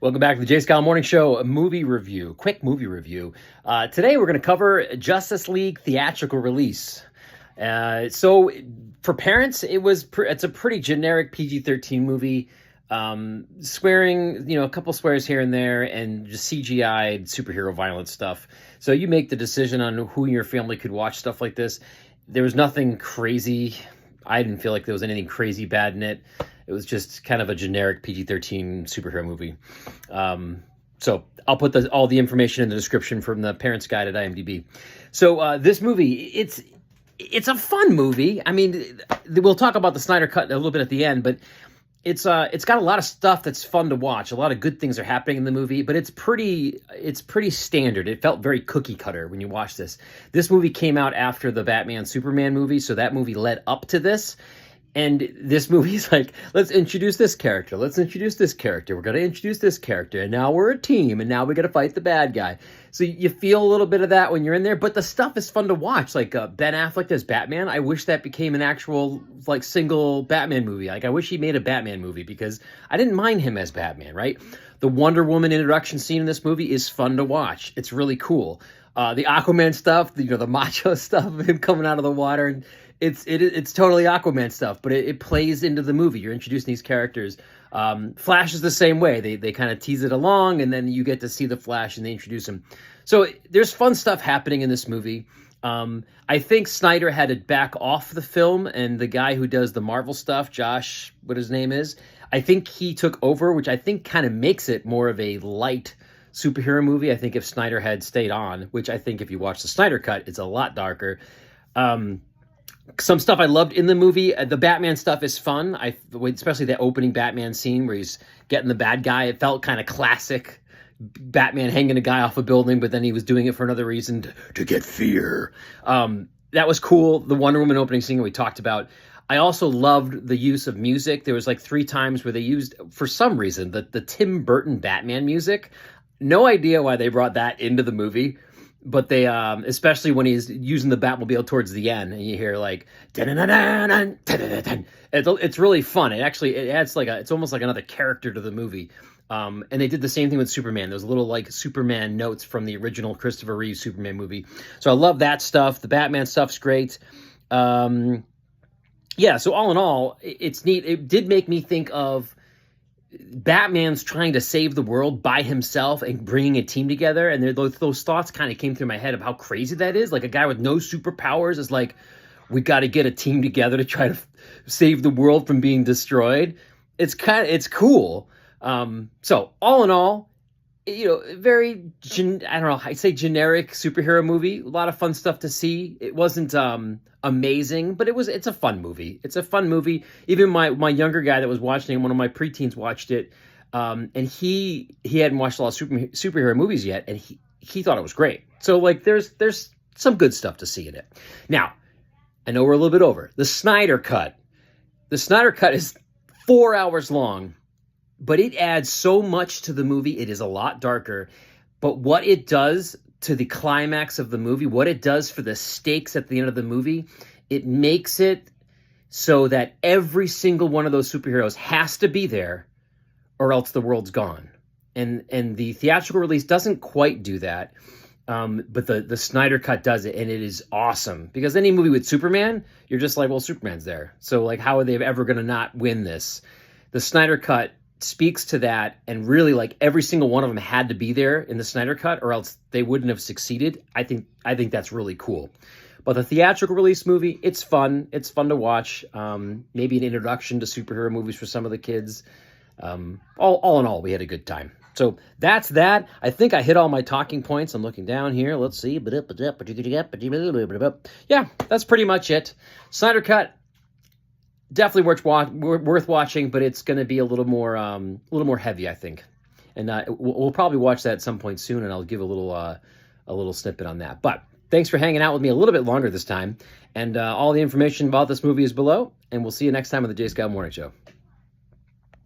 Welcome back to the J. Scott Morning Show, a movie review, quick movie review. Today we're going to cover Justice League theatrical release. So for parents, it's a pretty generic PG-13 movie, swearing, a couple swears here and there, and just CGI superhero violence stuff. So you make the decision on who in your family could watch stuff like this. There was nothing crazy. I didn't feel like there was anything crazy bad in it. It was just kind of a generic PG-13 superhero movie. So I'll put all the information in the description from the Parents Guide at IMDb. So this movie, it's a fun movie. I mean, we'll talk about the Snyder Cut a little bit at the end, but it's got a lot of stuff that's fun to watch. A lot of good things are happening in the movie, but it's pretty standard. It felt very cookie cutter when you watch this. This movie came out after the Batman Superman movie, so that movie led up to this. And this movie is like, let's introduce this character. Let's introduce this character. We're going to introduce this character. And now we're a team. And now we got to fight the bad guy. So you feel a little bit of that when you're in there. But the stuff is fun to watch. Like Ben Affleck as Batman. I wish that became an actual single Batman movie. I wish he made a Batman movie because I didn't mind him as Batman, right? The Wonder Woman introduction scene in this movie is fun to watch. It's really cool. The Aquaman stuff, the macho stuff of him coming out of the water, and it's totally Aquaman stuff, but it plays into the movie. You're introducing these characters. Flash is the same way. They kind of tease it along, and then you get to see the Flash, and they introduce him. So there's fun stuff happening in this movie. I think Snyder had to back off the film, and the guy who does the Marvel stuff, Josh, what his name is, I think he took over, which I think kind of makes it more of a light superhero movie. I think if Snyder had stayed on, which I think if you watch the Snyder Cut, it's a lot darker. Some stuff I loved in the movie. The Batman stuff is fun. Especially the opening Batman scene where he's getting the bad guy. It felt kind of classic. Batman hanging a guy off a building, but then he was doing it for another reason, to get fear. That was cool. The Wonder Woman opening scene we talked about. I also loved the use of music. There was 3 times where they used, for some reason, the Tim Burton Batman music. No idea why they brought that into the movie. But they, especially when he's using the Batmobile towards the end, and you hear it's really fun. It adds it's almost like another character to the movie. And they did the same thing with Superman. There's little Superman notes from the original Christopher Reeve Superman movie. So I love that stuff. The Batman stuff's great. Yeah. So all in all, it's neat. It did make me think of Batman's trying to save the world by himself and bringing a team together. And those thoughts kind of came through my head of how crazy that is. Like a guy with no superpowers is like, we got to get a team together to try to save the world from being destroyed. It's cool. So all in all, very, I'd say generic superhero movie. A lot of fun stuff to see. It wasn't amazing, but it's a fun movie. It's a fun movie. Even my younger guy that was watching it, one of my preteens watched it, and he hadn't watched a lot of superhero movies yet, and he thought it was great. So there's some good stuff to see in it. Now, I know we're a little bit over. The Snyder Cut. The Snyder Cut is 4 hours long. But it adds so much to the movie. It is a lot darker. But what it does to the climax of the movie, what it does for the stakes at the end of the movie, it makes it so that every single one of those superheroes has to be there or else the world's gone. And the theatrical release doesn't quite do that. But the Snyder Cut does it, and it is awesome. Because any movie with Superman, you're just like, well, Superman's there. So how are they ever going to not win this? The Snyder Cut speaks to that, and really every single one of them had to be there in the Snyder Cut or else they wouldn't have succeeded. I think that's really cool. But the theatrical release movie, it's fun. It's fun to watch. Maybe an introduction to superhero movies for some of the kids. All in all, we had a good time. So that's that. I think I hit all my talking points. I'm looking down here. Let's see. Yeah, that's pretty much it. Snyder Cut. Definitely worth watching, but it's going to be a little more heavy, I think. And we'll probably watch that at some point soon, and I'll give a little snippet on that. But thanks for hanging out with me a little bit longer this time. And all the information about this movie is below, and we'll see you next time on the J. Scott Morning Show.